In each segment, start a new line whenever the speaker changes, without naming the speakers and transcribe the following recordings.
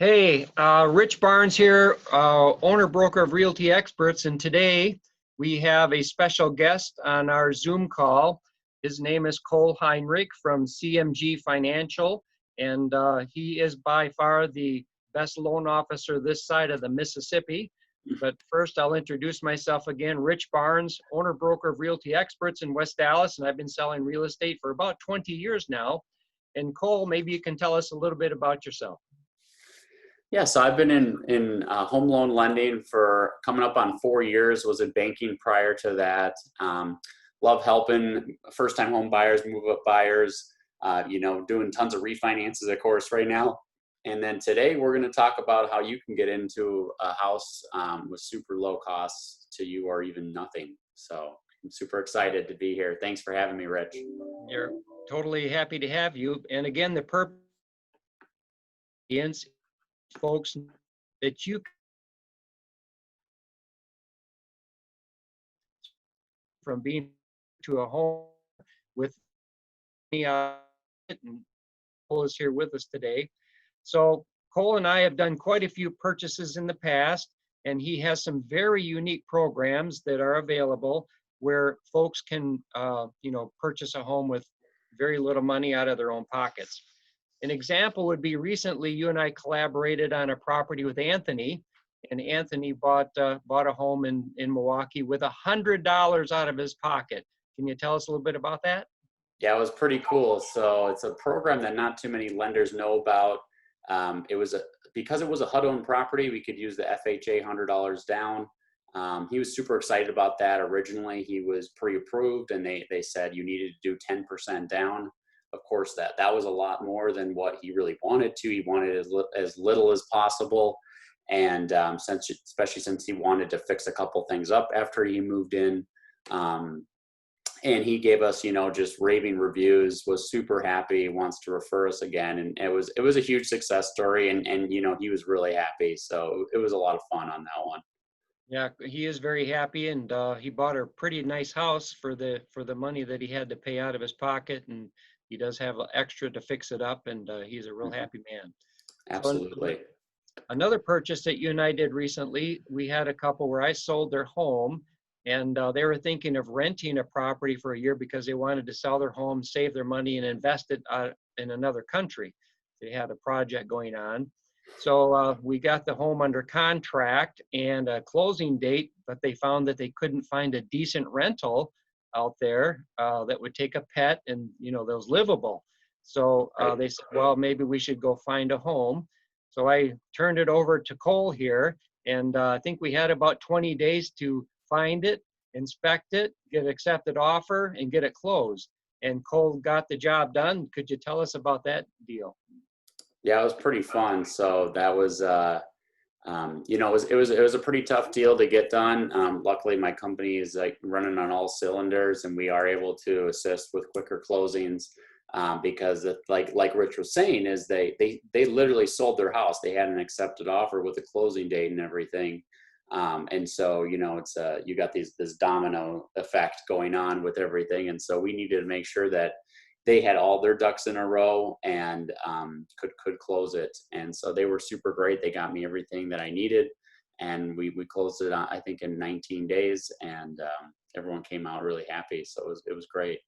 Hey, Rich Barnes here, owner broker of Realty Experts, and today we have a special guest on our Zoom call. His name is Cole Heinrich from CMG Financial, and he is by far the best loan officer this side of the Mississippi. But first, I'll introduce myself again. Rich Barnes, owner broker of Realty Experts in West Dallas, and I've been selling real estate for about 20 years now. And Cole, maybe you can tell us a little bit about yourself.
Yeah, so I've been in home loan lending for coming up on 4 years. Was in banking prior to that. Love helping first-time home buyers, move-up buyers. Doing tons of refinances, of course, right now. And then today we're going to talk about how you can get into a house with super low costs to you or even nothing. So I'm super excited to be here. Thanks for having me, Rich.
You're totally happy to have you. And again, the purpose is, folks, that you from being to a home with me and Cole is here with us today. So Cole and I have done quite a few purchases in the past, and he has some very unique programs that are available where folks can, purchase a home with very little money out of their own pockets. An example would be recently you and I collaborated on a property with Anthony, and Anthony bought a home in Milwaukee with $100 out of his pocket. Can you tell us a little bit about that?
Yeah, it was pretty cool. So it's a program that not too many lenders know about. Because it was a HUD-owned property, we could use the FHA $100 down. He was super excited about that. Originally, he was pre-approved, and they said you needed to do 10% down. Of course, that was a lot more than what he really wanted to. He wanted as little as possible, and especially since he wanted to fix a couple things up after he moved in. And he gave us, just raving reviews, was super happy, wants to refer us again. And it was a huge success story. And he was really happy. So it was a lot of fun on that one.
Yeah, he is very happy, and he bought a pretty nice house for the money that he had to pay out of his pocket, and he does have extra to fix it up, and he's a real happy man. So
Absolutely.
another purchase that you and I did recently, we had a couple where I sold their home, and they were thinking of renting a property for a year because they wanted to sell their home, save their money, and invest it in another country. They had a project going on. So we got the home under contract and a closing date, but they found that they couldn't find a decent rental out there that would take a pet and, that was livable. So they said, well, maybe we should go find a home. So I turned it over to Cole here, and I think we had about 20 days to find it, inspect it, get an accepted offer, and get it closed. And Cole got the job done. Could you tell us about that deal?
Yeah, it was pretty fun. So that was, it was a pretty tough deal to get done. Luckily, my company is like running on all cylinders, and we are able to assist with quicker closings. Because like Rich was saying, is they literally sold their house. They had an accepted offer with a closing date and everything. And so, it's you got this domino effect going on with everything. And so we needed to make sure that they had all their ducks in a row and could close it. And so they were super great. They got me everything that I needed, and we closed it, I think, in 19 days, and everyone came out really happy. So it was great.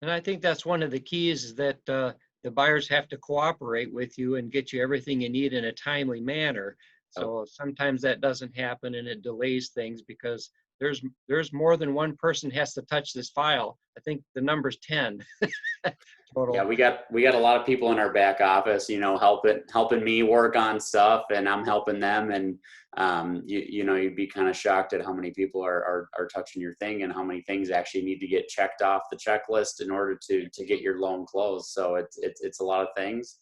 And I think that's one of the keys is that the buyers have to cooperate with you and get you everything you need in a timely manner. So sometimes that doesn't happen and it delays things because there's more than one person has to touch this file. I think the number's 10 total.
Yeah, we got a lot of people in our back office, helping me work on stuff, and I'm helping them. And you'd be kind of shocked at how many people are touching your thing and how many things actually need to get checked off the checklist in order to get your loan closed. So it's a lot of things.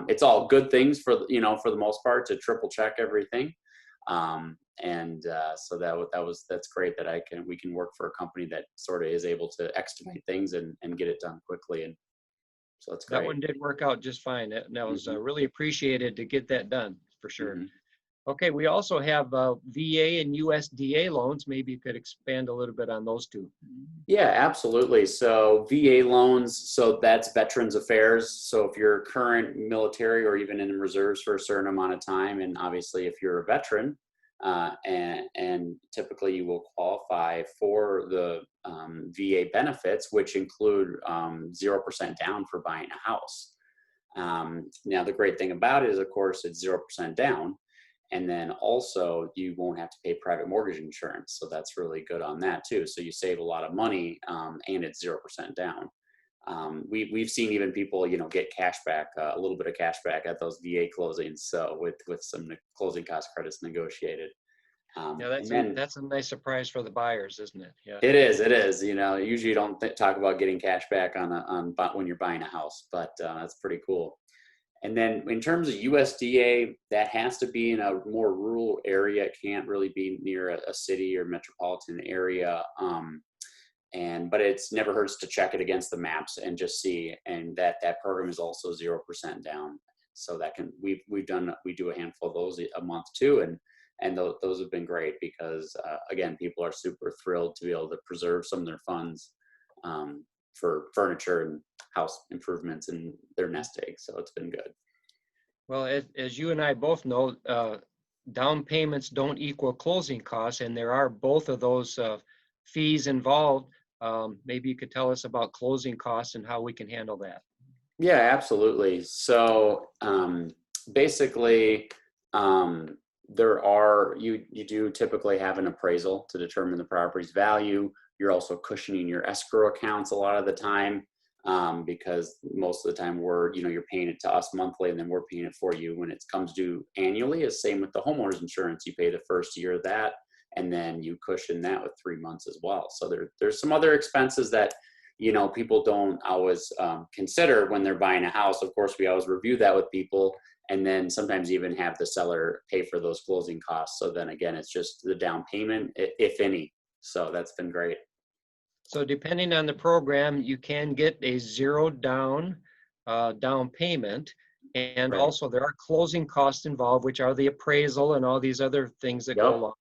It's all good things for the most part, to triple check everything. So that's great that we can work for a company that sort of is able to expedite things and get it done quickly. And so that's great.
That one did work out just fine. That was really appreciated to get that done for sure.
Mm-hmm.
Okay, we also have VA and USDA loans. Maybe you could expand a little bit on those two.
Yeah, absolutely. So VA loans, so that's Veterans Affairs. So if you're current military or even in the reserves for a certain amount of time, and obviously if you're a veteran, and typically you will qualify for the VA benefits, which include 0% down for buying a house. Now, the great thing about it is, of course, it's 0% down. And then also you won't have to pay private mortgage insurance. So that's really good on that too. So you save a lot of money, and it's 0% down. We've seen even people, get cash back, a little bit of cash back at those VA closings. So with some closing cost credits negotiated.
Yeah,
And then
that's a nice surprise for the buyers, isn't it? Yeah.
it is, usually you don't talk about getting cash back when you're buying a house, but that's pretty cool. And then in terms of USDA, that has to be in a more rural area. It can't really be near a city or metropolitan area. But it's never hurts to check it against the maps and just see. And that program is also 0% down. So that we do a handful of those a month too. And those have been great because again, people are super thrilled to be able to preserve some of their funds for furniture and house improvements in their nest egg. So it's been good.
Well, as you and I both know, down payments don't equal closing costs, and there are both of those fees involved. Maybe you could tell us about closing costs and how we can handle that.
Yeah, absolutely. So basically, you do typically have an appraisal to determine the property's value. You're also cushioning your escrow accounts a lot of the time, because most of the time you're paying it to us monthly, and then we're paying it for you when it comes due annually. Is same with the homeowner's insurance. You pay the first year of that, and then you cushion that with 3 months as well. So there's some other expenses that people don't always consider when they're buying a house. Of course, we always review that with people, and then sometimes even have the seller pay for those closing costs. So then again, it's just the down payment, if any. So that's been great.
So depending on the program, you can get a zero down payment. And
Right.
also there are closing costs involved, which are the appraisal and all these other things that go
Yep.
along.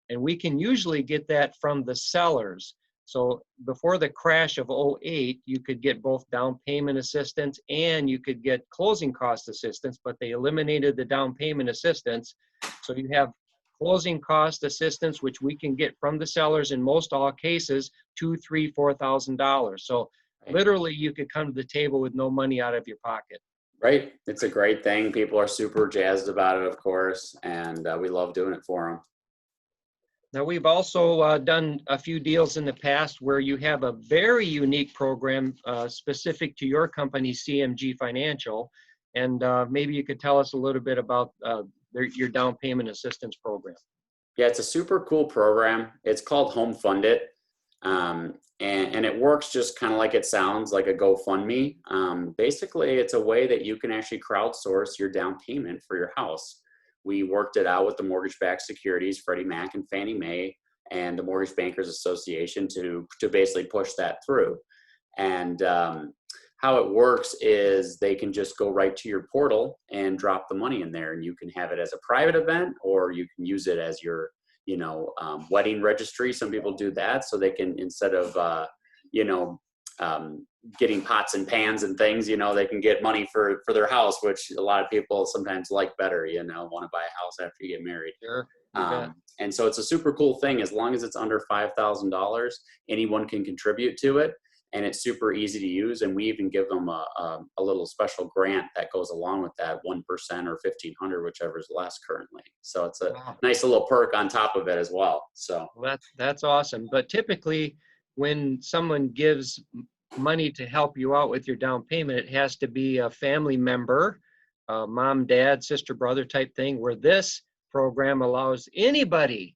And we can usually get that from the sellers. So before the crash of '08, you could get both down payment assistance and you could get closing cost assistance, but they eliminated the down payment assistance. So you have closing cost assistance, which we can get from the sellers in most all cases, $2,000, $3,000, $4,000. So
Right.
literally you could come to the table with no money out of your pocket.
Right. It's a great thing. People are super jazzed about it, of course, and we love doing it for them.
Now, we've also done a few deals in the past where you have a very unique program specific to your company, CMG Financial. And maybe you could tell us a little bit about your down payment assistance program.
Yeah, it's a super cool program. It's called Home Fund It. And it works just kind of like it sounds, like a GoFundMe. Basically, it's a way that you can actually crowdsource your down payment for your house. We worked it out with the mortgage-backed securities, Freddie Mac and Fannie Mae, and the Mortgage Bankers Association to basically push that through. And how it works is they can just go right to your portal and drop the money in there, and you can have it as a private event, or you can use it as your wedding registry. Some people do that, so they can, instead of getting pots and pans and things, they can get money for their house, which a lot of people sometimes like better, want to buy a house after you get married.
Sure, you bet.
And so it's a super cool thing. As long as it's under $5,000, anyone can contribute to it, and it's super easy to use. And we even give them a little special grant that goes along with that, 1% or $1,500, whichever is less currently. So it's a nice little perk on top of it as well. So
that's awesome. But typically, when someone gives money to help you out with your down payment, it has to be a family member, mom, dad, sister, brother type thing, where this program allows anybody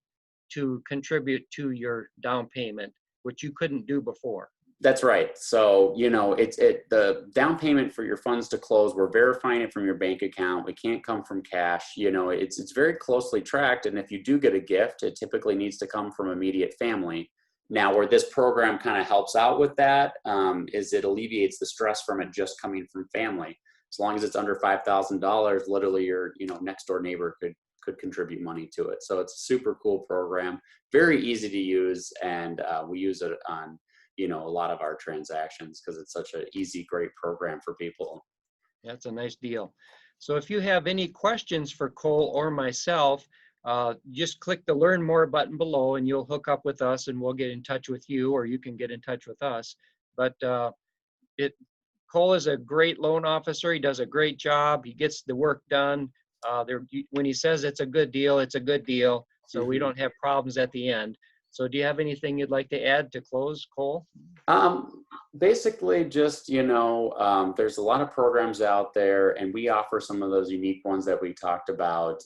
to contribute to your down payment, which you couldn't do before.
That's right. So, the down payment for your funds to close, we're verifying it from your bank account. It can't come from cash. It's very closely tracked. And if you do get a gift, it typically needs to come from immediate family. Now, where this program kind of helps out with that is it alleviates the stress from it just coming from family. As long as it's under $5,000, literally your next door neighbor could could contribute money to it. So it's a super cool program, very easy to use, and we use it on a lot of our transactions because it's such an easy, great program for people.
That's a nice deal. So if you have any questions for Cole or myself, just click the Learn More button below and you'll hook up with us and we'll get in touch with you, or you can get in touch with us. But Cole is a great loan officer. He does a great job. He gets the work done. When he says it's a good deal, it's a good deal. So we don't have problems at the end. So do you have anything you'd like to add to close, Cole?
Basically just, there's a lot of programs out there, and we offer some of those unique ones that we talked about.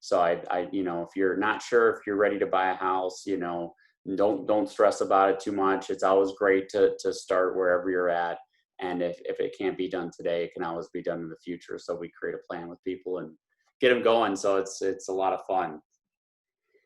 So if you're not sure if you're ready to buy a house, don't stress about it too much. It's always great to start wherever you're at. And if it can't be done today, it can always be done in the future. So we create a plan with people and get them going. So it's a lot of fun.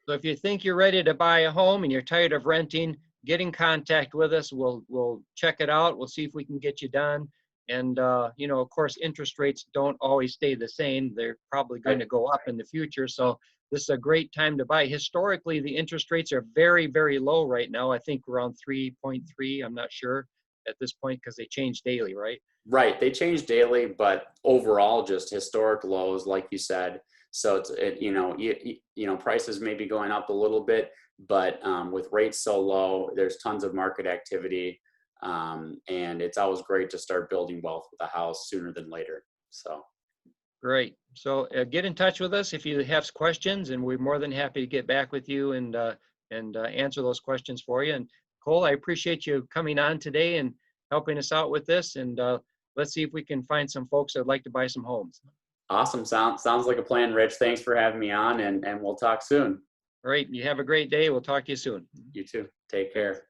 So if you think you're ready to buy a home and you're tired of renting, get in contact with us. We'll check it out. We'll see if we can get you done. And, of course, interest rates don't always stay the same. They're probably going to go up in the future. So this is a great time to buy. Historically, the interest rates are very, very low right now. I think around 3.3. I'm not sure at this point because they change daily, right?
Right. They change daily, but overall, just historic lows, like you said. So prices may be going up a little bit, but with rates so low, there's tons of market activity. And it's always great to start building wealth with a house sooner than later. So
great. So get in touch with us if you have questions, and we're more than happy to get back with you and answer those questions for you. And Cole, I appreciate you coming on today and helping us out with this. And let's see if we can find some folks that'd like to buy some homes.
Awesome. Sounds like a plan, Rich. Thanks for having me on, and we'll talk soon.
All right. You have a great day. We'll talk to you soon.
You too. Take care.